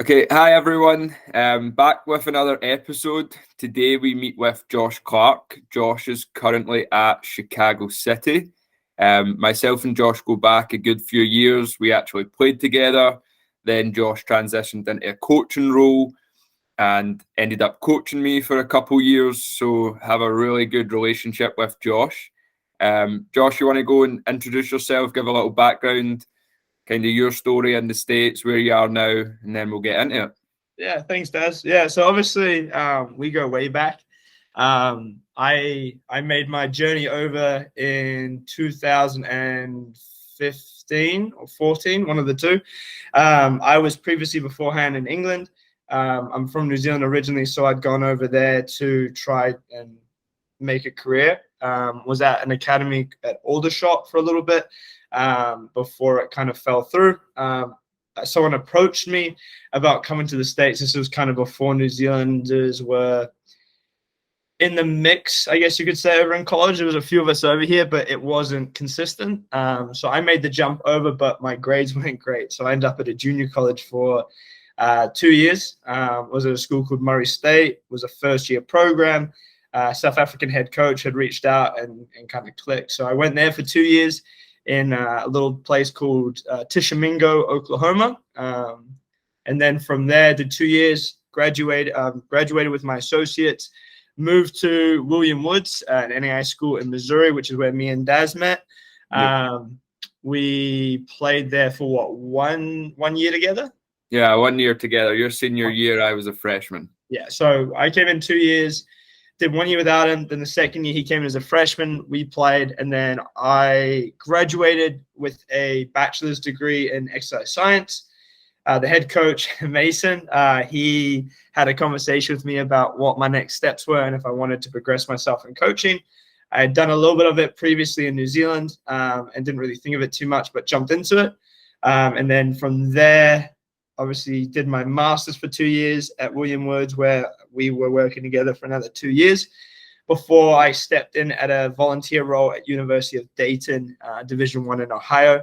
Okay, hi everyone. Back with another episode. Today we meet with Josh Clark. Josh is currently at Chicago City. Myself and Josh go back a good few years. We actually played together. Then Josh transitioned into a coaching role and ended up coaching me for a couple years. So have a really good relationship with Josh. Josh, you want to go and introduce yourself, give a little background, kind of your story in the States, where you are now, and then we'll get into it. Yeah, thanks, Daz. Yeah, so obviously we go way back. I made my journey over in 2015 or 14, one of the two. I was previously beforehand in England. I'm from New Zealand originally, so I'd gone over there to try and make a career. Was at an academy at Aldershot for a little bit before it kind of fell through. Someone approached me about coming to the States. This was kind of before New Zealanders were in the mix, I guess you could say, over in college. There was a few of us over here, but it wasn't consistent. So I made the jump over, but my grades weren't great. So I ended up at a junior college for 2 years. Was at a school called Murray State. Was a first-year program. South African head coach had reached out and kind of clicked. So I went there for 2 years in a little place called Tishomingo, Oklahoma. And then from there, did 2 years, graduated with my associates, moved to William Woods, an NAI school in Missouri, which is where me and Daz met. Yep. We played there for what, one year together? Yeah, 1 year together. Your senior year, I was a freshman. Yeah, so I came in 2 years, did 1 year without him. Then the second year he came in as a freshman, we played, and then I graduated with a bachelor's degree in exercise science. The head coach, Mason, he had a conversation with me about what my next steps were and if I wanted to progress myself in coaching. I had done a little bit of it previously in New Zealand and didn't really think of it too much, but jumped into it. And then from there, obviously did my master's for 2 years at William Woods, where we were working together for another 2 years before I stepped in at a volunteer role at University of Dayton, Division I in Ohio.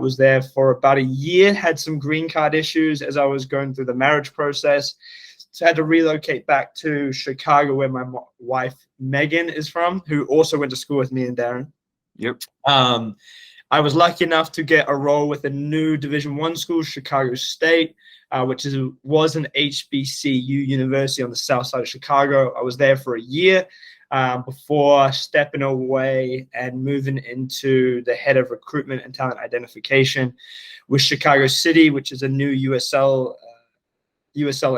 Was there for about a year, had some green card issues as I was going through the marriage process. So I had to relocate back to Chicago, where my wife, Megan, is from, who also went to school with me and Darren. Yep. I was lucky enough to get a role with a new Division I school, Chicago State, which was an HBCU university on the south side of Chicago. I was there for a year before stepping away and moving into the head of recruitment and talent identification with Chicago City, which is a new USL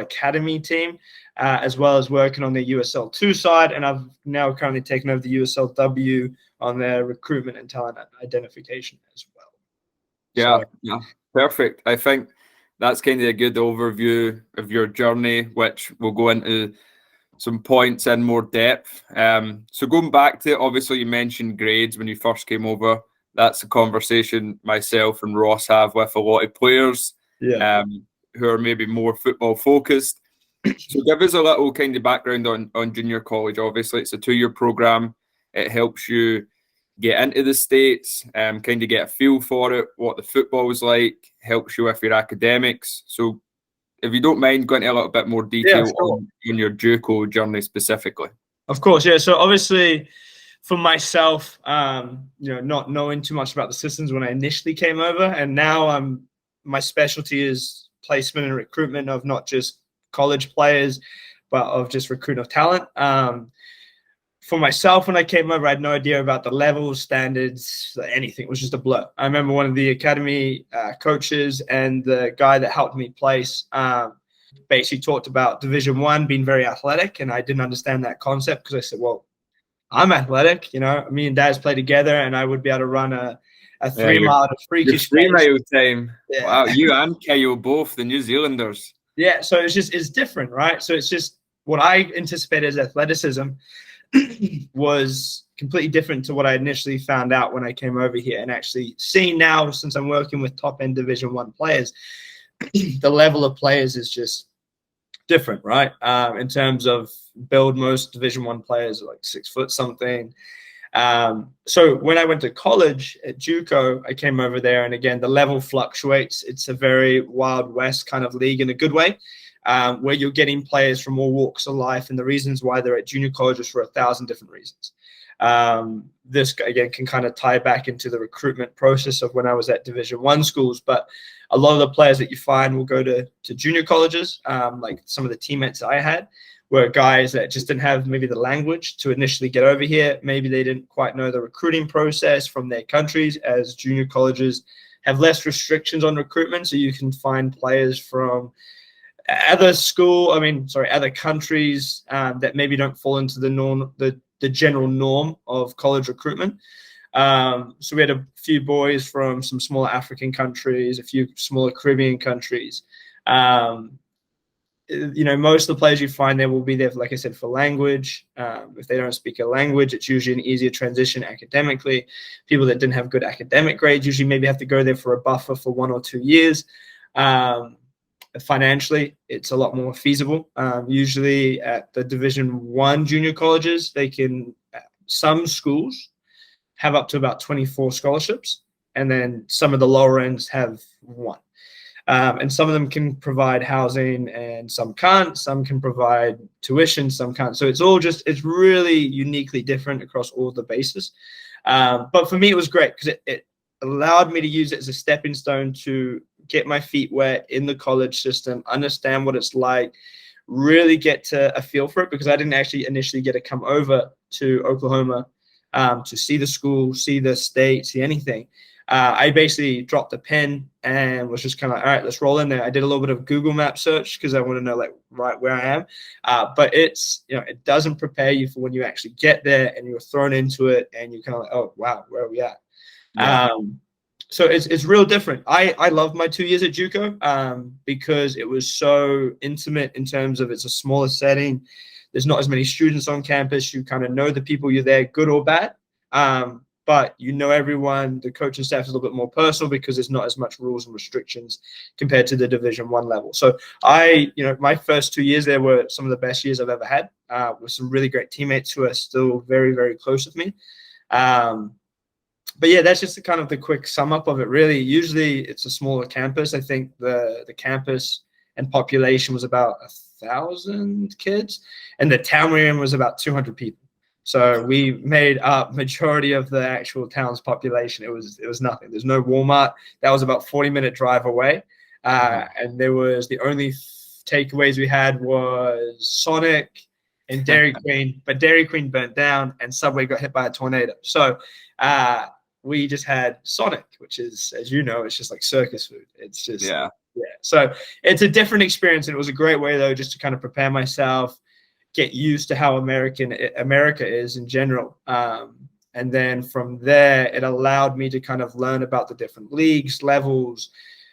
Academy team, as well as working on the USL 2 side. And I've now currently taken over the USLW on their recruitment and talent identification as well. Yeah, perfect. I think that's kind of a good overview of your journey, which we'll go into some points in more depth. So going back to it, obviously you mentioned grades when you first came over. That's a conversation myself and Ross have with a lot of players who are maybe more football focused. So give us a little kind of background on junior college. Obviously it's a 2-year program. It helps you get into the States, kind of get a feel for it, what the football is like, helps you with your academics. So if you don't mind going into a little bit more detail on your JUCO journey specifically. Of course, yeah. So obviously for myself, not knowing too much about the systems when I initially came over, and now my specialty is placement and recruitment of not just college players, but of just recruiting of talent. For myself, when I came over, I had no idea about the levels, standards, anything. It was just a blur. I remember one of the academy coaches and the guy that helped me place basically talked about Division I being very athletic, and I didn't understand that concept because I said, well, I'm athletic. Me and Daz play together, and I would be able to run a 3 mile at a freakish 3 mile time. Yeah. Wow, you and Kyle both, the New Zealanders. Yeah, so it's different, right? So it's just what I anticipated as athleticism was completely different to what I initially found out when I came over here, and actually seeing now, since I'm working with top end Division I players, the level of players is just different, right? In terms of build, most Division I players are like 6 foot something. So when I went to college at JUCO, I came over there, and again, the level fluctuates. It's a very Wild West kind of league in a good way, where you're getting players from all walks of life, and the reasons why they're at junior colleges for 1,000 different reasons. This again can kind of tie back into the recruitment process of when I was at Division I schools, but a lot of the players that you find will go to junior colleges, like some of the teammates I had were guys that just didn't have maybe the language to initially get over here. Maybe they didn't quite know the recruiting process from their countries, as junior colleges have less restrictions on recruitment. So you can find players from other countries that maybe don't fall into the norm, the general norm of college recruitment. So we had a few boys from some smaller African countries, a few smaller Caribbean countries. Most of the players you find there will be there, like I said, for language. If they don't speak a language, it's usually an easier transition academically. People that didn't have good academic grades usually maybe have to go there for a buffer for 1 or 2 years. Financially, it's a lot more feasible. Usually at the Division I junior colleges, some schools have up to about 24 scholarships, and then some of the lower ends have 1. And some of them can provide housing and some can't. Some can provide tuition, some can't. So it's really uniquely different across all the bases. But for me, it was great because it allowed me to use it as a stepping stone to get my feet wet in the college system, understand what it's like, really get to a feel for it, because I didn't actually initially get to come over to Oklahoma to see the school, see the state, see anything. I basically dropped a pen and was just kind of like, all right, let's roll in there. I did a little bit of Google Map search because I want to know right where I am. But it doesn't prepare you for when you actually get there and you're thrown into it and you're kind of like, oh, wow, where are we at? Yeah. So it's real different. I love my 2 years at JUCO because it was so intimate in terms of it's a smaller setting. There's not as many students on campus. You kind of know the people you're there, good or bad. But everyone. The coaching staff is a little bit more personal because there's not as much rules and restrictions compared to the Division I level. So my first 2 years there were some of the best years I've ever had, with some really great teammates who are still very, very close with me. But yeah, that's just the quick sum up of it, really. Usually it's a smaller campus. I think the campus and population was about 1,000 kids, and the town we're in was about 200 people. So we made up majority of the actual town's population. It was nothing. There's no Walmart. That was about 40-minute drive away. And there was the only takeaways we had was Sonic and Dairy Queen, but Dairy Queen burnt down and Subway got hit by a tornado. So we just had Sonic, which is, as you know, it's just like circus food. It's just, yeah. So it's a different experience. And it was a great way, though, just to kind of prepare myself, get used to how America is in general. And then from there, it allowed me to kind of learn about the different leagues, levels,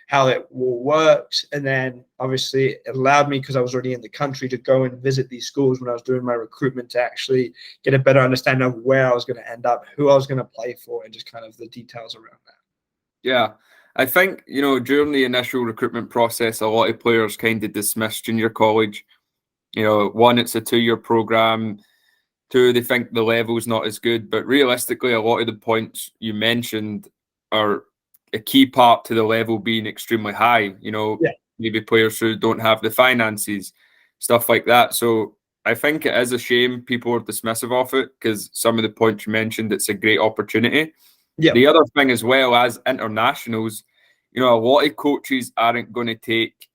how it all works. And then obviously it allowed me, because I was already in the country, to go and visit these schools when I was doing my recruitment, to actually get a better understanding of where I was going to end up, who I was going to play for, and just kind of the details around that. Yeah. I think, during the initial recruitment process, a lot of players kind of dismiss junior college. One, it's a 2-year program. 2, they think the level's not as good. But realistically, a lot of the points you mentioned are a key part to the level being extremely high. Maybe players who don't have the finances, stuff like that. So I think it is a shame people are dismissive of it, because some of the points you mentioned, it's a great opportunity. Yeah. The other thing, as well as internationals, a lot of coaches aren't going to take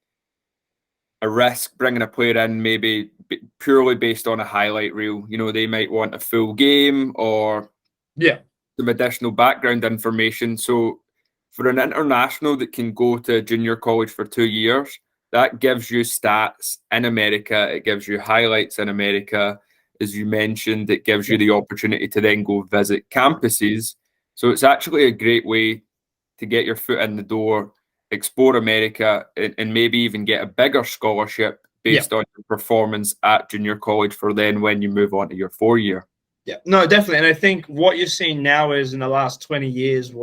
a risk bringing a player in maybe purely based on a highlight reel. They might want a full game or some additional background information. So for an international that can go to junior college for 2 years, that gives you stats in America. It gives you highlights in America. As you mentioned, it gives you the opportunity to then go visit campuses. So it's actually a great way to get your foot in the door, explore America, and maybe even get a bigger scholarship based on your performance at junior college for then when you move on to your 4-year. Yeah, no, definitely. And I think what you're seeing now is, in the last 20 years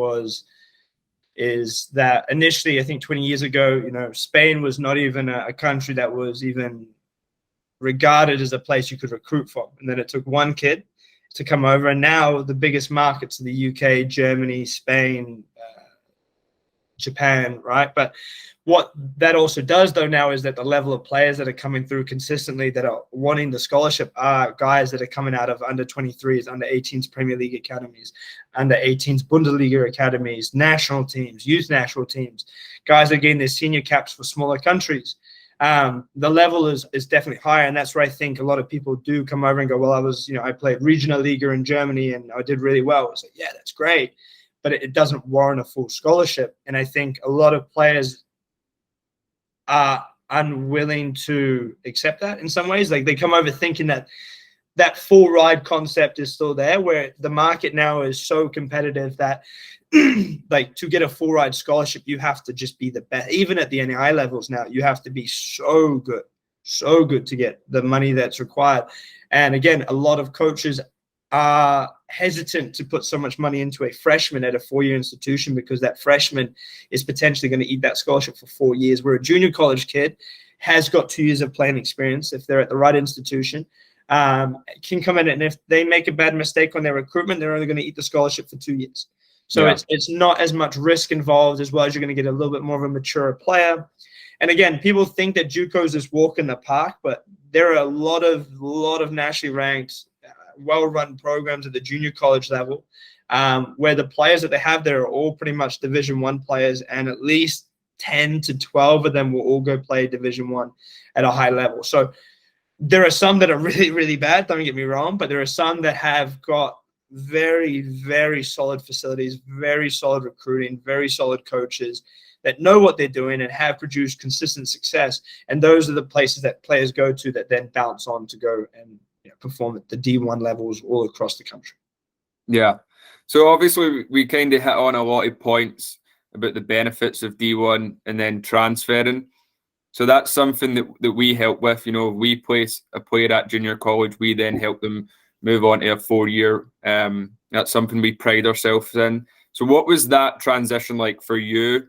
is that initially, I think 20 years ago, Spain was not even a country that was even regarded as a place you could recruit from. And then it took one kid to come over. And now the biggest markets are the UK, Germany, Spain, Japan, right? But what that also does, though, now is that the level of players that are coming through consistently that are wanting the scholarship are guys that are coming out of under 23s, under 18s Premier League academies, under 18s Bundesliga academies, national teams, youth national teams, guys that are getting their senior caps for smaller countries. The level is definitely higher, and that's where I think a lot of people do come over and go, well, I played Regional Liga in Germany and I did really well. It's like, yeah, that's great, but it doesn't warrant a full scholarship. And I think a lot of players are unwilling to accept that in some ways. Like, they come over thinking that full ride concept is still there, where the market now is so competitive that like, to get a full ride scholarship, you have to just be the best. Even at the NAI levels now, you have to be so good to get the money that's required. And again, a lot of coaches are hesitant to put so much money into a freshman at a 4-year institution, because that freshman is potentially going to eat that scholarship for 4 years, where a junior college kid has got 2 years of playing experience if they're at the right institution, can come in, and if they make a bad mistake on their recruitment, they're only going to eat the scholarship for 2 years. So yeah, it's not as much risk involved, as well as you're going to get a little bit more of a mature player. And again, people think that JUCO is this walk in the park, but there are a lot of nationally ranked, well-run programs at the junior college level, where the players that they have there are all pretty much Division I players, and at least 10 to 12 of them will all go play Division I at a high level. So there are some that are really, really bad, don't get me wrong, but there are some that have got very, very solid facilities, very solid recruiting, very solid coaches that know what they're doing and have produced consistent success. And those are the places that players go to that then bounce on to go and perform at the D1 levels all across the country. Yeah. So obviously we kind of hit on a lot of points about the benefits of D1 and then transferring. So that's something that we help with. We place a player at junior college, we then help them move on to a 4-year. That's something we pride ourselves in. So what was that transition like for you?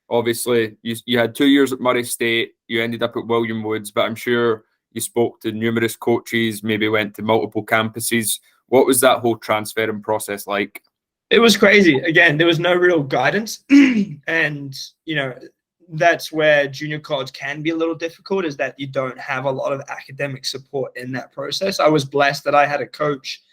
Obviously, you had 2 years at Murray State, you ended up at William Woods, but I'm sure you spoke to numerous coaches, maybe went to multiple campuses. What was that whole transferring process like? It was crazy. Again, there was no real guidance. And, that's where junior college can be a little difficult, is that you don't have a lot of academic support in that process. I was blessed that I had a coach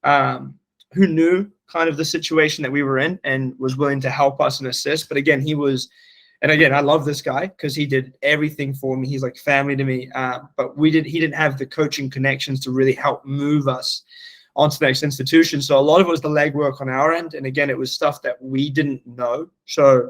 who knew kind of the situation that we were in and was willing to help us and assist. But again, I love this guy because he did everything for me. He's like family to me. But he didn't have the coaching connections to really help move us onto the next institution. So a lot of it was the legwork on our end. And again, it was stuff that we didn't know. So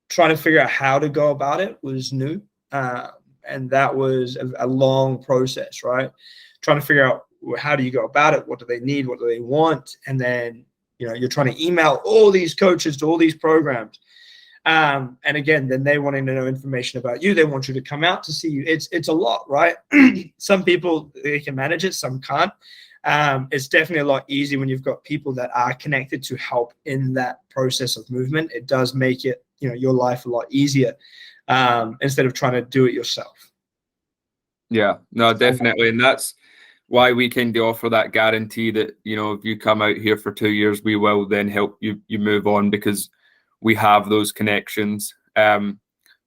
trying to figure out how to go about it was new. And that was a long process, right? Trying to figure out, how do you go about it? What do they need? What do they want? And then, you're trying to email all these coaches to all these programs. And again, then they wanting to know information about you. They want you to come out to see you. It's a lot, right? Some people, they can manage it, some can't. It's definitely a lot easier when you've got people that are connected to help in that process of movement. It does make it, your life a lot easier, instead of trying to do it yourself. Yeah, no, definitely. And that's why we kind of offer that guarantee that, if you come out here for 2 years, we will then help you move on, because we have those connections. So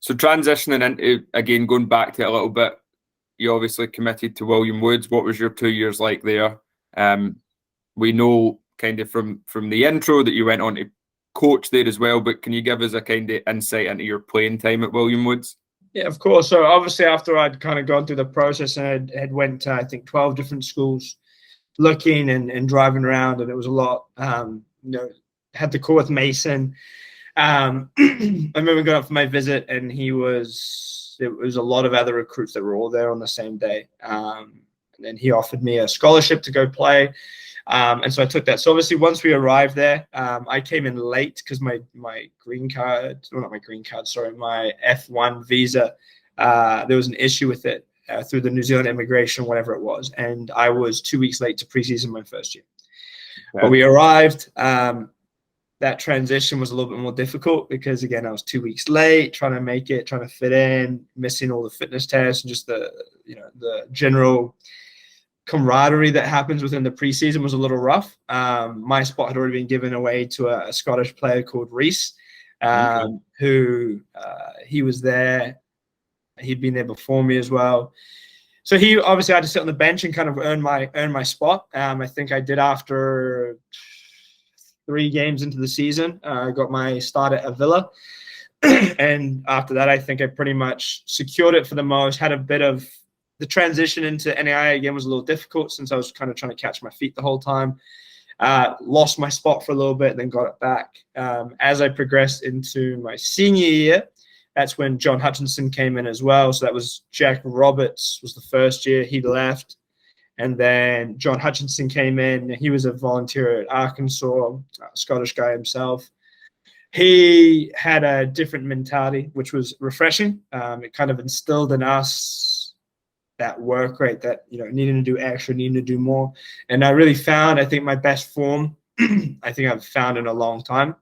transitioning into, again, going back to it a little bit, you obviously committed to William Woods. What was your 2 years like there? We know kind of from the intro that you went on to coach there as well, but can you give us a kind of insight into your playing time at William Woods? Yeah, of course. So obviously after I'd kind of gone through the process and had went to, I think, 12 different schools looking and driving around, and it was a lot, had the call with Mason. I remember going up for my visit, and it was a lot of other recruits that were all there on the same day. And then he offered me a scholarship to go play. And so I took that. So obviously once we arrived there, I came in late because my F1 visa, there was an issue with it through the New Zealand immigration, whatever it was. And I was 2 weeks late to preseason my first year. Okay. But we arrived. That transition was a little bit more difficult because, again, I was 2 weeks late, trying to fit in, missing all the fitness tests and just the general camaraderie that happens within the preseason was a little rough. My spot had already been given away to a Scottish player called Reese, who he was there. He'd been there before me as well. So he obviously had to sit on the bench and kind of earn my spot. I think I did after 3 games into the season. I got my start at Villa. And after that, I think I pretty much secured it for the most. Had a bit of the transition into NAI again was a little difficult since I was kind of trying to catch my feet the whole time. Lost my spot for a little bit, then got it back. As I progressed into my senior year, that's when John Hutchinson came in as well. So that was Jack Roberts was the first year. He left. And then John Hutchinson came in. He was a volunteer at Arkansas, Scottish guy himself. He had a different mentality, which was refreshing. It kind of instilled in us that work rate, that, needing to do extra, needing to do more. And I really found, I think, my best form, I think I've found in a long time,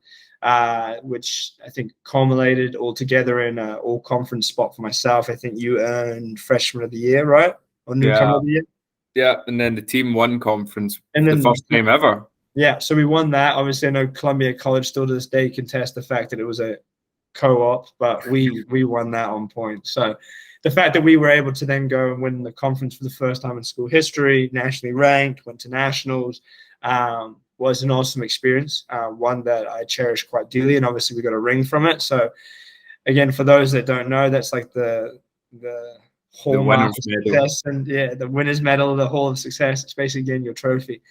which I think culminated all together in an all-conference spot for myself. I think you earned Freshman of the Year, right? Or Newcomer of the Year? Yeah, and then the team won conference and the first time ever. Yeah, so we won that. Obviously, I know Columbia College still to this day contest the fact that it was a co-op, but we won that on point. So the fact that we were able to then go and win the conference for the first time in school history, nationally ranked, went to nationals, was an awesome experience, one that I cherish quite dearly, and obviously we got a ring from it. So again, for those that don't know, that's like the hallmark of success, and the winner's medal, the Hall of Success. It's basically getting your trophy.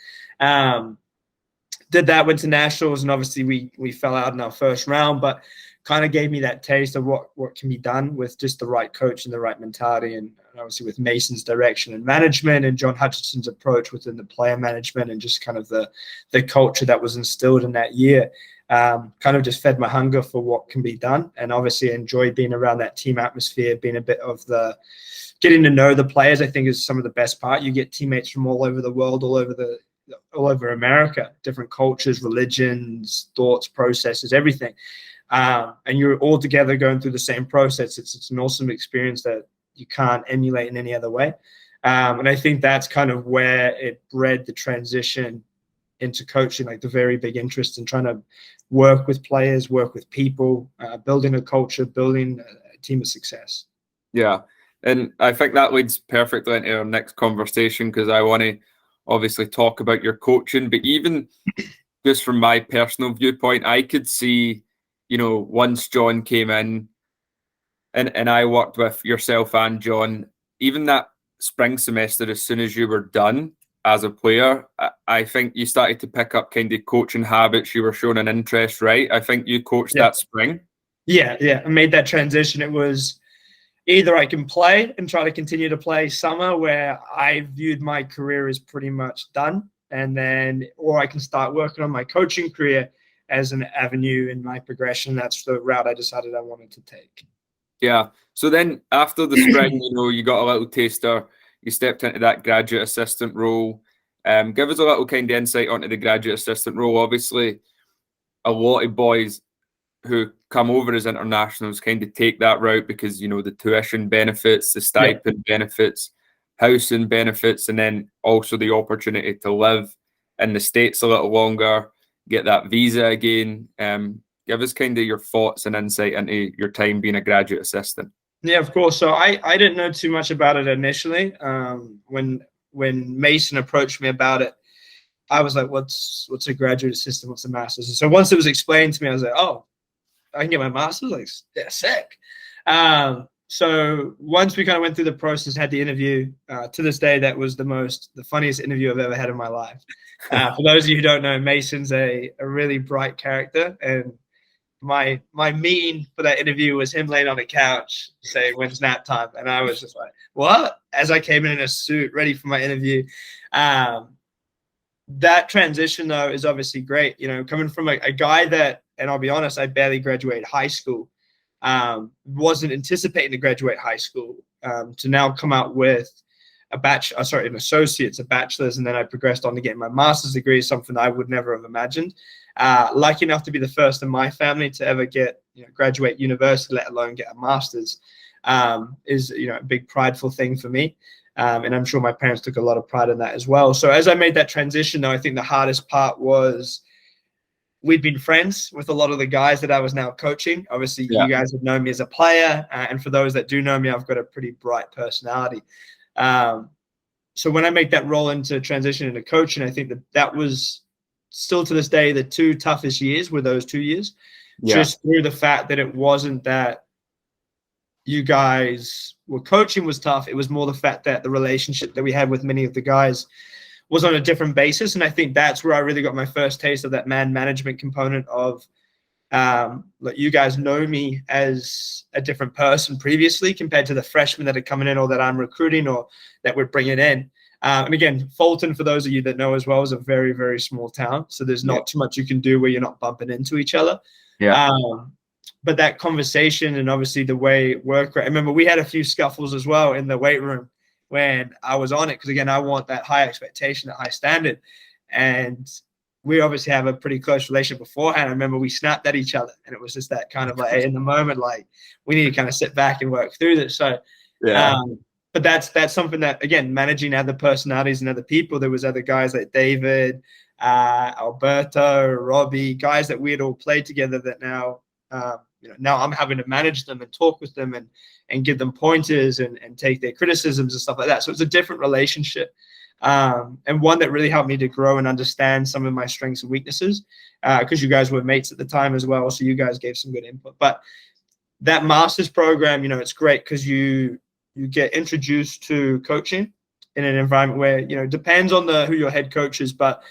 Did that, went to nationals, and obviously we fell out in our first round, but kind of gave me that taste of what can be done with just the right coach and the right mentality, and obviously with Mason's direction and management and John Hutchinson's approach within the player management and just kind of the culture that was instilled in that year, kind of just fed my hunger for what can be done. And obviously enjoyed being around that team atmosphere, being a bit of the getting to know the players, I think, is some of the best part. You get teammates from all over the world, all over America, different cultures, religions, thoughts, processes, everything. And you're all together going through the same process. It's an awesome experience that you can't emulate in any other way. And I think that's kind of where it bred the transition into coaching, like the very big interest in trying to work with players, work with people, building a culture, building a team of success. Yeah. And I think that leads perfectly into our next conversation, because I want to obviously talk about your coaching, but even just from my personal viewpoint, I could see, once John came in and I worked with yourself and John, even that spring semester, as soon as you were done as a player, I think you started to pick up kind of coaching habits. You were showing an interest, right? I think you coached that spring. Yeah. I made that transition. It was either I can play and try to continue to play summer, where I viewed my career as pretty much done, or I can start working on my coaching career as an avenue in my progression. That's the route I decided I wanted to take. Yeah. So then after the spring, you got a little taster. You stepped into that graduate assistant role. Give us a little kind of insight onto the graduate assistant role. Obviously, a lot of boys who come over as internationals kind of take that route because, the tuition benefits, the stipend benefits, housing benefits, and then also the opportunity to live in the States a little longer, get that visa again. Give us kind of your thoughts and insight into your time being a graduate assistant. Yeah, of course. So I didn't know too much about it initially. When Mason approached me about it, I was like, what's a graduate assistant? What's a master's? And so once it was explained to me, I was like, oh, I can get my master's? Like, yeah, sick. So once we kind of went through the process, had the interview, to this day, that was the funniest interview I've ever had in my life. For those of you who don't know, Mason's a really bright character, and my meeting for that interview was him laying on a couch saying, when's nap time? And I was just like, what? As I came in a suit ready for my interview. That transition, though, is obviously great. Coming from a guy that, and I'll be honest, I barely graduated high school, wasn't anticipating to graduate high school, to now come out with an associate's, a bachelor's, and then I progressed on to getting my master's degree, something I would never have imagined. Lucky enough to be the first in my family to ever graduate university, let alone get a master's, is a big prideful thing for me. And I'm sure my parents took a lot of pride in that as well. So as I made that transition, though, I think the hardest part was we'd been friends with a lot of the guys that I was now coaching. Obviously, you guys have known me as a player. And for those that do know me, I've got a pretty bright personality. So when I make that roll into transition into coaching, I think that was still to this day the two toughest years were those 2 years. Just through the fact that it wasn't that you guys were coaching was tough. It was more the fact that the relationship that we had with many of the guys was on a different basis. And I think that's where I really got my first taste of that man management component of, like, you guys know me as a different person previously compared to the freshmen that are coming in or that I'm recruiting or that we're bringing in. And again, Fulton, for those of you that know as well, is a very, very small town. So there's not too much you can do where you're not bumping into each other. But that conversation and obviously the way it worked, I remember we had a few scuffles as well in the weight room when I was on it. Because again, I want that high expectation, that high standard. And we obviously have a pretty close relationship beforehand. I remember we snapped at each other and it was just that kind of like in the moment, like we need to kind of sit back and work through this. So, but that's something that, again, managing other personalities and other people, there was other guys like David, Alberto, Robbie, guys that we had all played together that now, now I'm having to manage them and talk with them and give them pointers and take their criticisms and stuff like that. So it's a different relationship. And one that really helped me to grow and understand some of my strengths and weaknesses, because you guys were mates at the time as well. So you guys gave some good input. But that master's program, it's great because you get introduced to coaching in an environment where, it depends on who your head coach is, but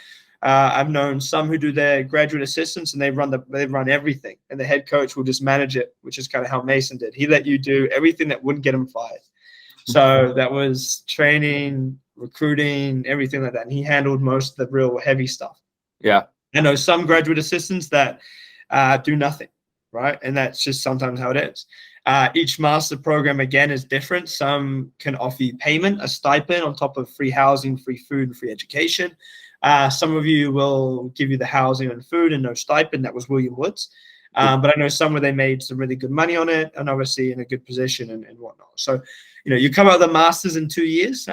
I've known some who do their graduate assistants and they run everything, and the head coach will just manage it, which is kind of how Mason did. He let you do everything that wouldn't get him fired. So that was training, recruiting, everything like that. And he handled most of the real heavy stuff. I know some graduate assistants that do nothing, right? And that's just sometimes how it is. Each master program, again, is different. Some can offer you payment, a stipend on top of free housing, free food, and free education. Some of you will give you the housing and food and no stipend. That was William Woods. But I know some where they made some really good money on it and obviously in a good position and whatnot. So, you come out of the masters in 2 years,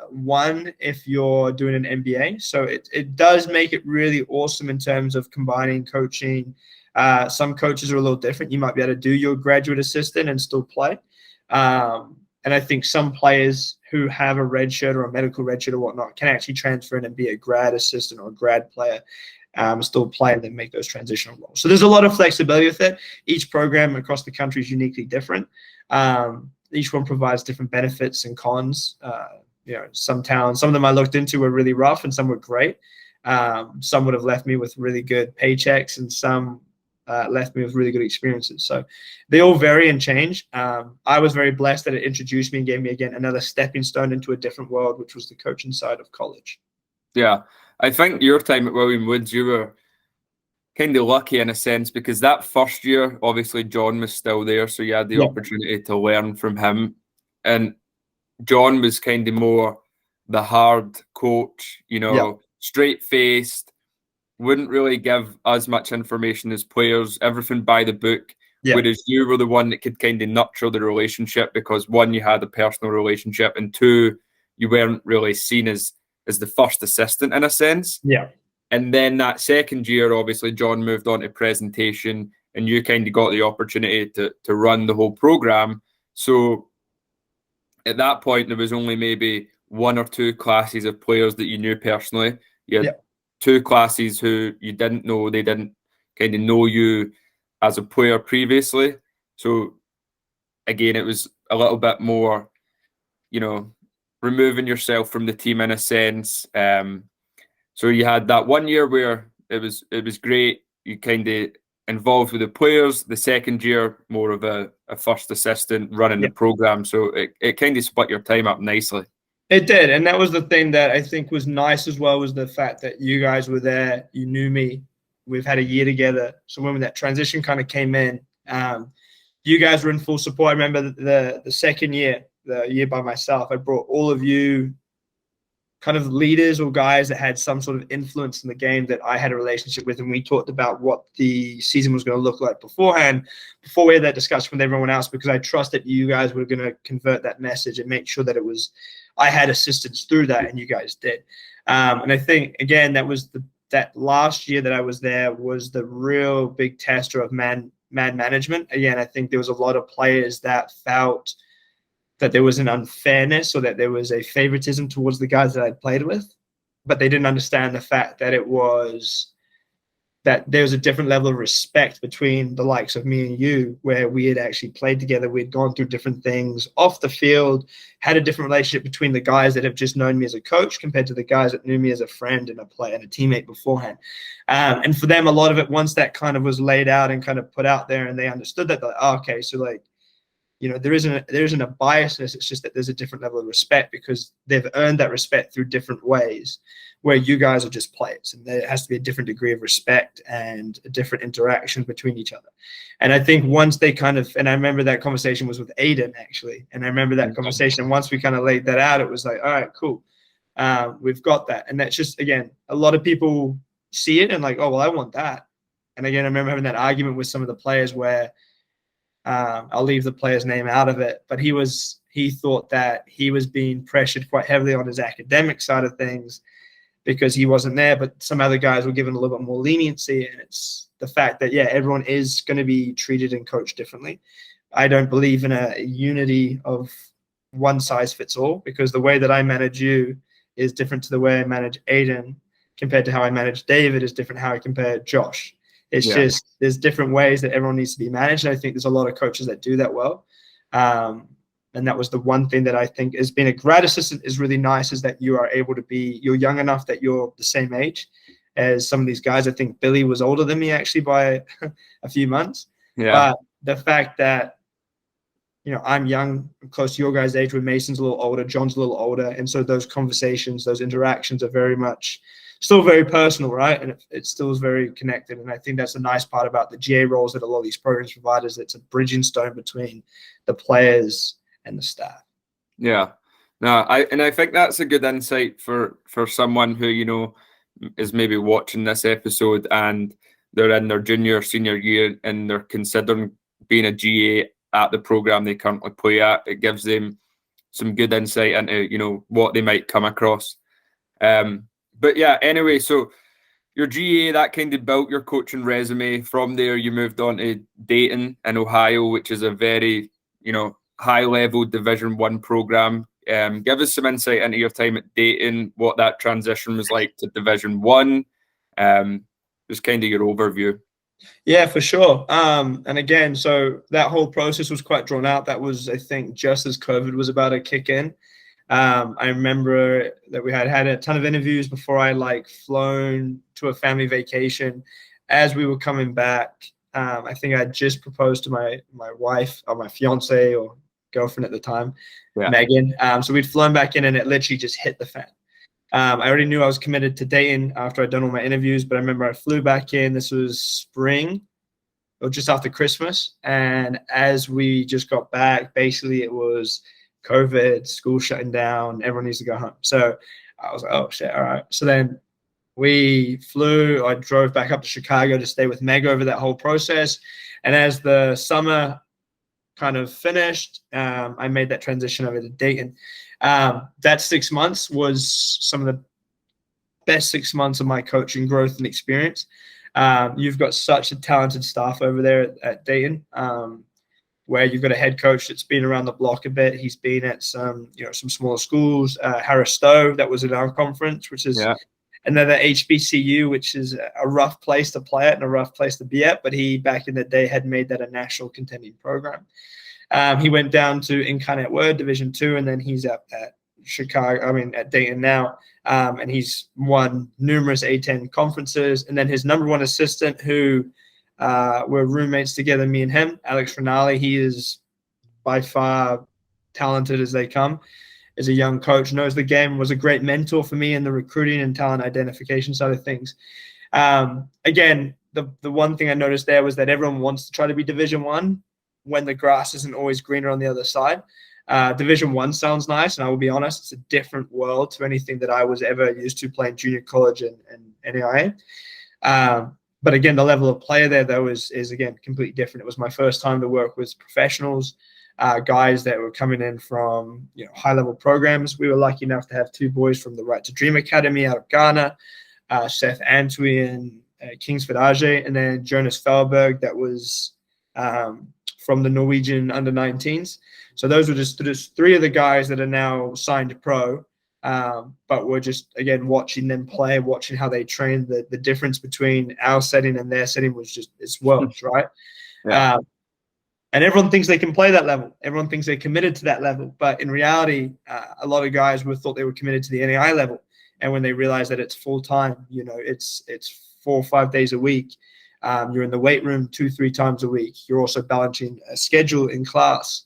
one if you're doing an MBA. So it does make it really awesome in terms of combining coaching. Some coaches are a little different. You might be able to do your graduate assistant and still play. And I think some players who have a red shirt or a medical red shirt or whatnot can actually transfer in and be a grad assistant or a grad player, still play and then make those transitional roles. So there's a lot of flexibility with it. Each program across the country is uniquely different. Each one provides different benefits and cons. Some towns, some of them I looked into were really rough and some were great. Some would have left me with really good paychecks and some left me with really good experiences. So they all vary and change. I was very blessed that it introduced me and gave me, again, another stepping stone into a different world, which was the coaching side of college. Yeah. I think your time at William Woods, you were kind of lucky in a sense because that first year, obviously John was still there. So you had the opportunity to learn from him. And John was kind of more the hard coach, straight-faced, wouldn't really give as much information as players, everything by the book. Whereas you were the one that could kind of nurture the relationship because, one, you had a personal relationship, and two, you weren't really seen as the first assistant in a sense. And then that second year, obviously, John moved on to presentation and you kind of got the opportunity to run the whole program. So at that point, there was only maybe one or two classes of players that you knew personally. You had two classes who you didn't know. They didn't kind of know you as a player previously. So again, it was a little bit more, removing yourself from the team in a sense. So you had that 1 year where it was great. You kind of involved with the players. The second year, more of a first assistant running the program. So it kind of split your time up nicely. It did. And that was the thing that I think was nice as well, was the fact that you guys were there. You knew me. We've had a year together. So when that transition kind of came in, you guys were in full support. I remember the second year, the year by myself, I brought all of you kind of leaders or guys that had some sort of influence in the game that I had a relationship with. And we talked about what the season was going to look like beforehand, before we had that discussion with everyone else, because I trusted you guys were going to convert that message and make sure that it was I had assistance through that, and you guys did. And I think, again, that last year that I was there was the real big tester of man management. Again, I think there was a lot of players that felt that there was an unfairness or that there was a favoritism towards the guys that I'd played with, but they didn't understand the fact that that there was a different level of respect between the likes of me and you, where we had actually played together. We'd gone through different things off the field, had a different relationship between the guys that have just known me as a coach compared to the guys that knew me as a friend and a player and a teammate beforehand. And for them, a lot of it, once that kind of was laid out and kind of put out there and they understood that, like, oh, okay, so like, there isn't a biasness. It's just that there's a different level of respect because they've earned that respect through different ways, where you guys are just players, and there has to be a different degree of respect and a different interaction between each other. And I think once they and I remember that conversation was with Aiden, actually, and I remember that conversation. And once we kind of laid that out, it was like, all right, cool, we've got that. And that's just, again, a lot of people see it and like, oh, well, I want that. And again, I remember having that argument with some of the players where I'll leave the player's name out of it, but he thought that he was being pressured quite heavily on his academic side of things because he wasn't there, but some other guys were given a little bit more leniency. And it's the fact that, yeah, everyone is going to be treated and coached differently. I don't believe in a unity of one size fits all, because the way that I manage you is different to the way I manage Aiden compared to how I manage David is different how I compare Josh. It's just, there's different ways that everyone needs to be managed. And I think there's a lot of coaches that do that well. And that was the one thing that I think has been a grad assistant is really nice, is that you are able to you're young enough that you're the same age as some of these guys. I think Billy was older than me actually by a few months. Yeah. But the fact that, I'm young, close to your guys' age, where Mason's a little older, John's a little older. And so those conversations, those interactions are very much still very personal, right? And it still is very connected. And I think that's a nice part about the GA roles that a lot of these programs provide, is it's a bridging stone between the players and the staff. Yeah. No, I think that's a good insight for someone who, is maybe watching this episode and they're in their junior, senior year and they're considering being a GA at the program they currently play at. It gives them some good insight into, what they might come across. But yeah, anyway, so your GA, that kind of built your coaching resume. From there, you moved on to Dayton in Ohio, which is a very, high-level Division I program. Give us some insight into your time at Dayton, what that transition was like to Division I. Just kind of your overview. Yeah, for sure. And again, so that whole process was quite drawn out. That was, I think, just as COVID was about to kick in. I remember that we had a ton of interviews before I flown to a family vacation. As we were coming back, I think I just proposed to my wife, or my fiance or girlfriend at the time, Megan. So we'd flown back in and it literally just hit the fan. I already knew I was committed to Dayton after I'd done all my interviews, but I remember I flew back in. This was spring or just after Christmas. And as we just got back, basically it was COVID, school shutting down, everyone needs to go home. So I was like, oh shit, all right. So then we flew, I drove back up to Chicago to stay with Meg over that whole process. And as the summer kind of finished, I made that transition over to Dayton. That 6 months was some of the best 6 months of my coaching growth and experience. You've got such a talented staff over there at Dayton, where you've got a head coach that's been around the block a bit. He's been at some smaller schools, Harris Stowe, that was in our conference, which is another HBCU, which is a rough place to play at and a rough place to be at. But he, back in the day, had made that a national contending program. He went down to Incarnate Word Division II, and then he's up at at Dayton now. And he's won numerous A10 conferences. And then his number one assistant, who we're roommates together, me and him, Alex Rinaldi, he is by far talented as they come. Is a young coach, knows the game, was a great mentor for me in the recruiting and talent identification side of things. Again, the one thing I noticed there was that everyone wants to try to be Division I when the grass isn't always greener on the other side. Division I sounds nice, and I will be honest, it's a different world to anything that I was ever used to playing junior college and NAIA. But again, the level of player there, though, is again completely different. It was my first time to work with professionals, guys that were coming in from high-level programs. We were lucky enough to have 2 boys from the Right to Dream Academy out of Ghana, Seth Antwi and Kingsford Age, and then Jonas Felberg, that was from the Norwegian under-19s. So those were just 3 of the guys that are now signed to pro. But we're just, again, watching them play, watching how they train. The difference between our setting and their setting was just, it's worlds, right? Yeah. And everyone thinks they can play that level. Everyone thinks they're committed to that level. But in reality, a lot of guys thought they were committed to the NAI level. And when they realize that it's full-time, it's 4 or 5 days a week. You're in the weight room 2-3 times a week. You're also balancing a schedule in class.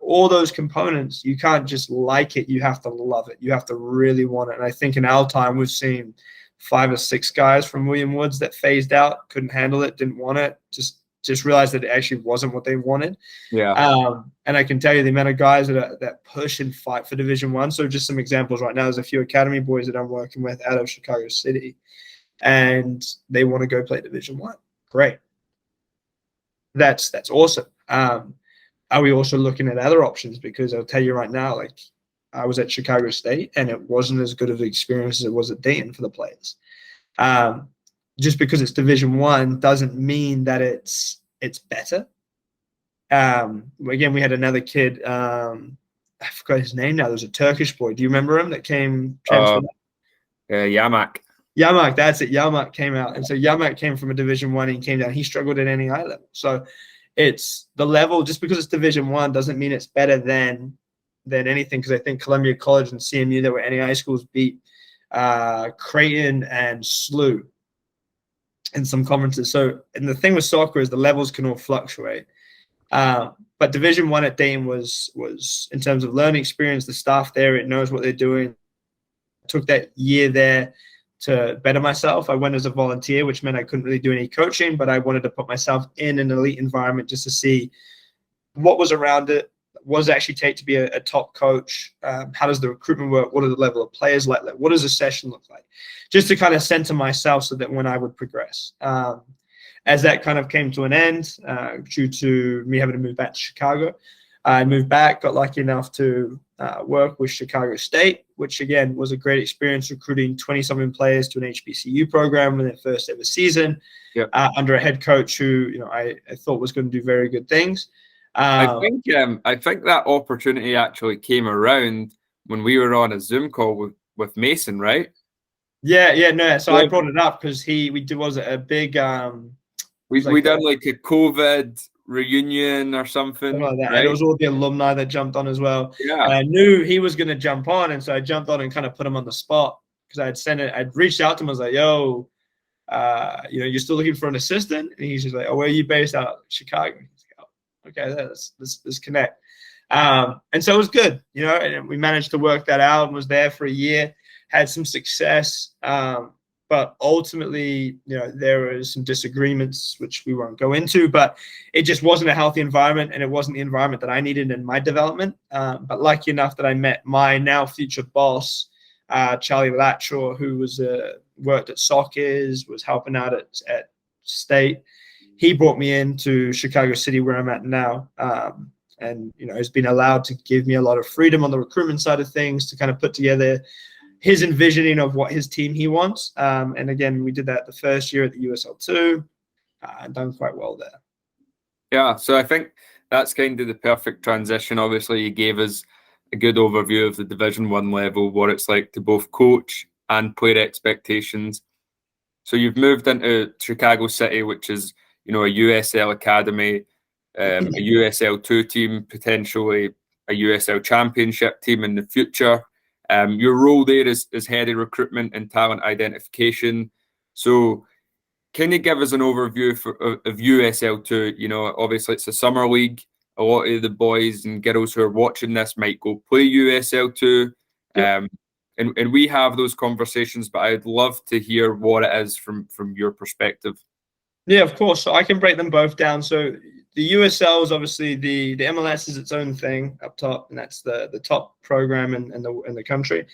All those components, you can't just like it. You have to love it. You have to really want it. And I think in our time, we've seen 5 or 6 guys from William Woods that phased out, couldn't handle it, didn't want it, just realized that it actually wasn't what they wanted. Yeah. And I can tell you the amount of guys that push and fight for Division One. So just some examples right now. There's a few academy boys that I'm working with out of Chicago City, and they want to go play Division One. Great. That's awesome. Are we also looking at other options? Because I'll tell you right now, like, I was at Chicago State, and it wasn't as good of an experience as it was at Dayton for the players. Just because it's Division One doesn't mean that it's better. Again, we had another kid. I forgot his name now. There's a Turkish boy. Do you remember him that came? Yamak. Yamak, that's it. Yamak came out, and so Yamak came from a Division One. He came down. He struggled at any high level. So it's the level. Just because it's Division One doesn't mean it's better than anything. Because I think Columbia College and CMU that were NAI schools beat Creighton and SLU in some conferences. So, and the thing with soccer is the levels can all fluctuate. But Division One at Dayton was in terms of learning experience, the staff there, it knows what they're doing. I took that year there to better myself. I went as a volunteer, which meant I couldn't really do any coaching, but I wanted to put myself in an elite environment just to see what was around it. What does it actually take to be a top coach? How does the recruitment work? What are the level of players like? What does a session look like? Just to kind of center myself so that when I would progress. As that kind of came to an end, due to me having to move back to Chicago, I moved back, got lucky enough to work with Chicago State, which again was a great experience, recruiting 20-something players to an HBCU program in their first ever season. Yep. Under a head coach who I thought was going to do very good things. I think that opportunity actually came around when we were on a Zoom call with Mason, right? No. So I brought it up because was a big we done like a COVID reunion or something like that. Right? And it was all the alumni that jumped on as well. Yeah. And I knew he was going to jump on, and so I jumped on and kind of put him on the spot because I'd reached out to him. I was like, "Yo, you're still looking for an assistant?" And he's just like, "Oh, where are you based out of Chicago?" He's like, "Oh, okay, let's connect." And so it was good, and we managed to work that out and was there for a year, had some success. But ultimately, there was some disagreements, which we won't go into, but it just wasn't a healthy environment, and it wasn't the environment that I needed in my development. But lucky enough that I met my now future boss, Charlie Latshaw, who worked at Sockers, was helping out at State. He brought me into Chicago City, where I'm at now, and has been allowed to give me a lot of freedom on the recruitment side of things to kind of put together his envisioning of what his team he wants. And again, we did that the first year at the USL2, and done quite well there. Yeah, so I think that's kind of the perfect transition. Obviously, you gave us a good overview of the Division One level, what it's like to both coach and player expectations. So you've moved into Chicago City, which is, a USL academy, a USL2 team, potentially a USL championship team in the future. Your role there is head of recruitment and talent identification. So can you give us an overview of USL2? Obviously it's a summer league. A lot of the boys and girls who are watching this might go play USL2. Yep. And we have those conversations, but I'd love to hear what it is from your perspective. Yeah, of course. So I can break them both down. So the USL is obviously the MLS is its own thing up top, and that's the top program in the country.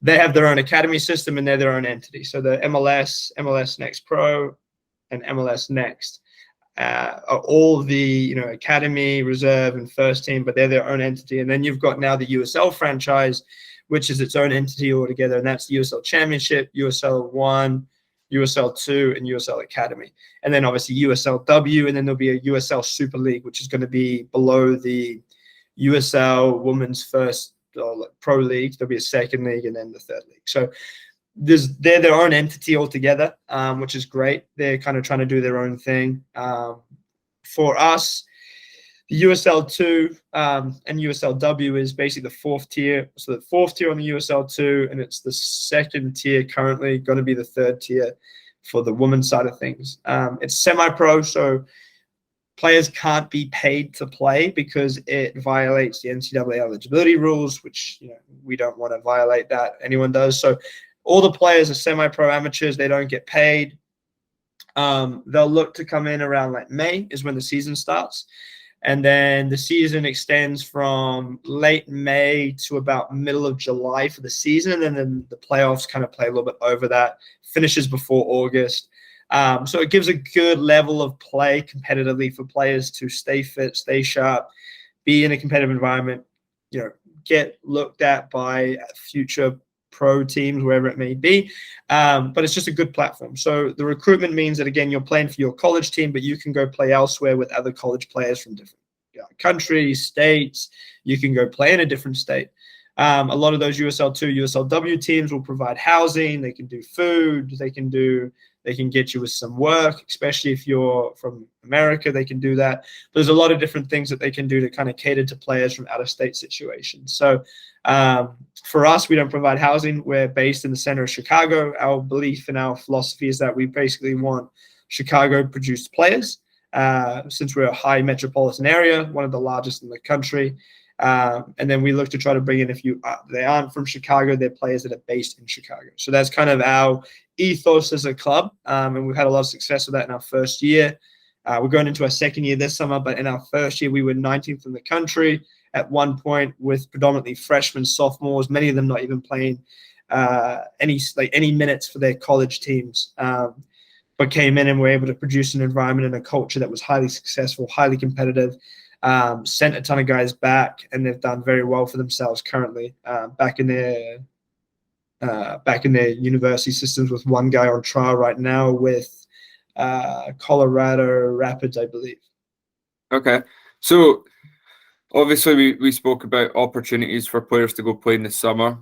They have their own academy system, and they're their own entity. So the MLS Next Pro, and MLS Next are all the academy, reserve, and first team, but they're their own entity. And then you've got now the USL franchise, which is its own entity altogether, and that's the USL Championship, USL 1, USL 2, and USL Academy. And then obviously USLW, and then there'll be a USL Super League, which is going to be below the USL Women's First Pro League. There'll be a second league and then the third league. So they're their own entity altogether, which is great. They're kind of trying to do their own thing. For us, the USL2 and USLW is basically the fourth tier. So the fourth tier on the USL2, and it's the second tier currently, going to be the third tier for the women's side of things. It's semi-pro, so players can't be paid to play because it violates the NCAA eligibility rules, which we don't want to violate that. Anyone does. So all the players are semi-pro amateurs. They don't get paid. They'll look to come in around like May is when the season starts. And then the season extends from late May to about middle of July for the season. And then the playoffs kind of play a little bit over that, finishes before August. So it gives a good level of play competitively for players to stay fit, stay sharp, be in a competitive environment, get looked at by future pro teams, wherever it may be. But it's just a good platform. So the recruitment means that, again, you're playing for your college team, but you can go play elsewhere with other college players from different countries, states. You can go play in a different state. A lot of those USL2, USLW teams will provide housing. They can do food. They can get you with some work, especially if you're from America, they can do that. But there's a lot of different things that they can do to kind of cater to players from out-of-state situations. So for us, we don't provide housing. We're based in the center of Chicago. Our belief and our philosophy is that we basically want Chicago-produced players, since we're a high metropolitan area, one of the largest in the country. And then we look to try to bring in, if they aren't from Chicago, they're players that are based in Chicago. So that's kind of our ethos as a club, and we've had a lot of success with that in our first year. We're going into our second year this summer, but in our first year, we were 19th in the country at one point, with predominantly freshmen, sophomores, many of them not even playing any minutes for their college teams, but came in and were able to produce an environment and a culture that was highly successful, highly competitive. Sent a ton of guys back, and they've done very well for themselves currently, back in their university systems, with one guy on trial right now with Colorado Rapids, I believe. Okay. So obviously we spoke about opportunities for players to go play in the summer.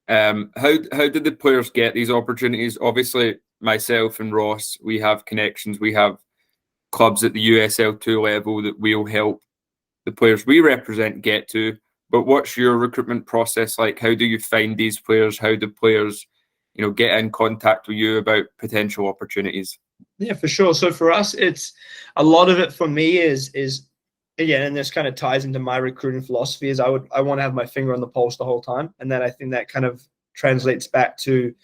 How did the players get these opportunities? Obviously, myself and Ross, we have connections. We have clubs at the USL2 level that we'll help the players we represent get to. But what's your recruitment process like? How do you find these players? How do players, get in contact with you about potential opportunities? Yeah, for sure. So for us, it's a lot of it for me is again, and this kind of ties into my recruiting philosophy, is I want to have my finger on the pulse the whole time. And then I think that kind of translates back to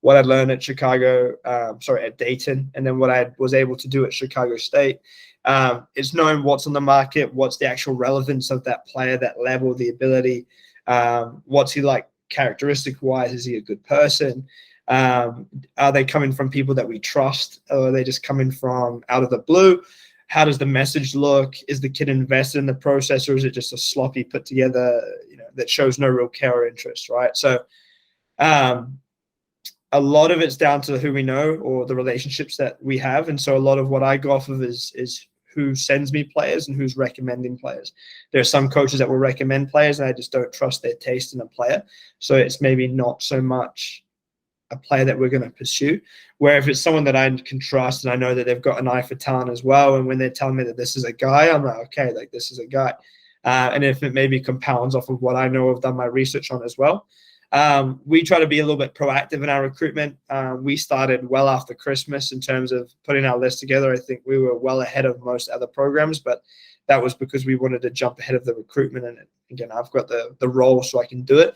what I learned at at Dayton, and then what I was able to do at Chicago State. Is knowing what's on the market, what's the actual relevance of that player, that level, the ability, what's he like characteristic-wise? Is he a good person? Are they coming from people that we trust, or are they just coming from out of the blue? How does the message look? Is the kid invested in the process, or is it just a sloppy put together, that shows no real care or interest, right? So a lot of it's down to who we know or the relationships that we have. And so a lot of what I go off of is who sends me players and who's recommending players. There are some coaches that will recommend players, and I just don't trust their taste in a player. So it's maybe not so much a player that we're going to pursue. Where if it's someone that I can trust and I know that they've got an eye for talent as well, and when they're telling me that this is a guy, I'm like, okay, like this is a guy. And if it maybe compounds off of what I know, I've done my research on as well. We try to be a little bit proactive in our recruitment. We started well after Christmas in terms of putting our list together. I think we were well ahead of most other programs, but that was because we wanted to jump ahead of the recruitment. And again, I've got the role, so I can do it.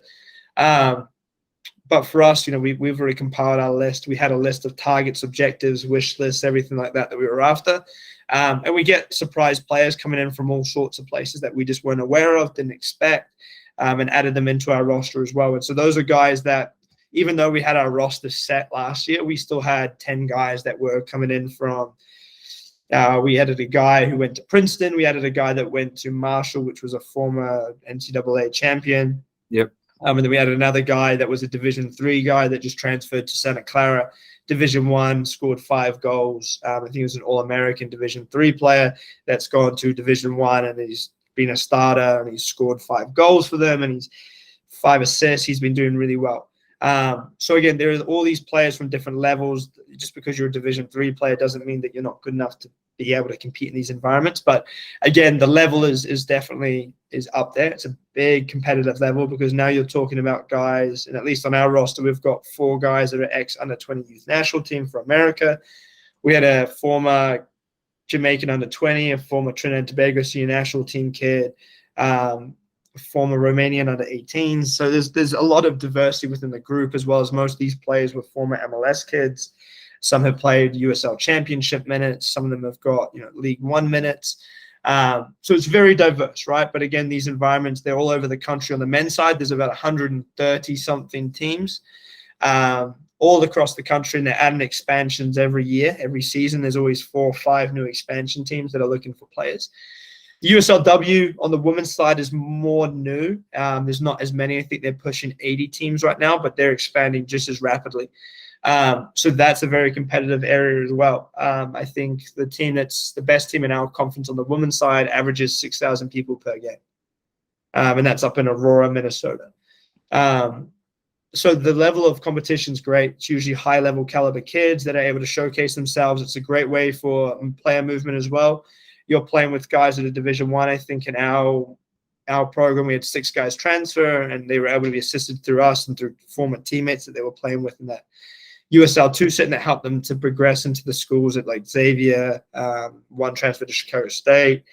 But for us, we've already compiled our list. We had a list of targets, objectives, wish lists, everything like that we were after. And we get surprise players coming in from all sorts of places that we just weren't aware of, didn't expect, and added them into our roster as well. And so those are guys that, even though we had our roster set last year, we still had 10 guys that were coming in from we added a guy who went to Princeton. We added a guy that went to Marshall, which was a former NCAA champion. Yep. And then we added another guy that was a Division III guy that just transferred to Santa Clara. Division I, scored 5 goals. I think he was an All-American Division III player that's gone to Division I, and he's been a starter, and he's scored 5 goals for them, and he's 5 assists. He's been doing really well. So again, there are all these players from different levels. Just because you're a Division III player doesn't mean that you're not good enough to be able to compete in these environments. But again, the level is definitely up there. It's a big competitive level, because now you're talking about guys, and at least on our roster, we've got 4 guys that are ex-under-20 youth national team for America. We had a former Jamaican under-20, a former Trinidad and Tobago senior national team kid, former Romanian under-18s. So there's a lot of diversity within the group, as well as most of these players were former MLS kids. Some have played USL Championship minutes. Some of them have got League One minutes. So it's very diverse, right? But again, these environments, they're all over the country. On the men's side, there's about 130-something teams all across the country, and they're adding expansions every year. Every season, there's always 4 or 5 new expansion teams that are looking for players. The USLW on the women's side is more new. There's not as many. I think they're pushing 80 teams right now, but they're expanding just as rapidly. So that's a very competitive area as well. I think the team that's the best team in our conference on the women's side averages 6,000 people per game. And that's up in Aurora, Minnesota. So the level of competition is great. It's usually high-level caliber kids that are able to showcase themselves. It's a great way for player movement as well. You're playing with guys at a Division I. I think in our program, we had 6 guys transfer, and they were able to be assisted through us and through former teammates that they were playing with in that USL2 setting that helped them to progress into the schools at like Xavier. One transferred to Chicago State.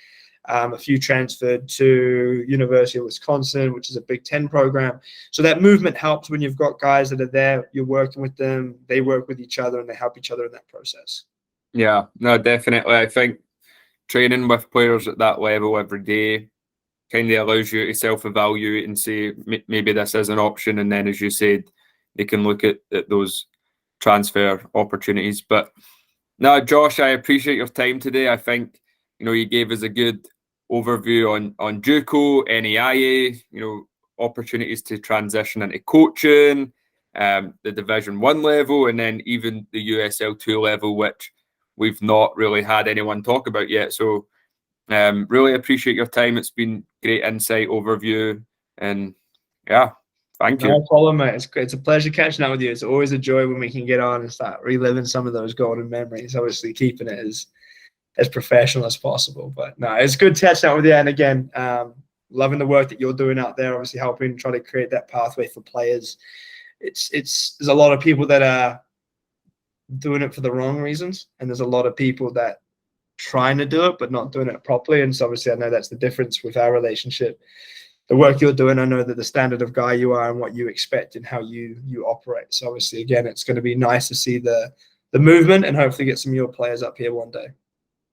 A few transferred to University of Wisconsin, which is a Big Ten program. So that movement helps when you've got guys that are there, you're working with them, they work with each other, and they help each other in that process. Yeah, no, definitely. I think training with players at that level every day kind of allows you to self-evaluate and say, maybe this is an option. And then, as you said, they can look at those transfer opportunities. But no, Josh, I appreciate your time today. I think, you gave us a good overview on JUCO, NAIA, opportunities to transition into coaching, the Division I level, and then even the USL2 level, which we've not really had anyone talk about yet. So really appreciate your time. It's been great insight, overview, and yeah, thank you. No problem, mate. It's a pleasure catching up with you. It's always a joy when we can get on and start reliving some of those golden memories, obviously keeping it as professional as possible. But no, it's good catching up with you. And again, loving the work that you're doing out there, obviously helping try to create that pathway for players. There's a lot of people that are doing it for the wrong reasons, and there's a lot of people that trying to do it but not doing it properly. And so obviously I know that's the difference with our relationship. The work you're doing, I know that the standard of guy you are and what you expect and how you operate. So obviously, again, it's going to be nice to see the movement and hopefully get some of your players up here one day.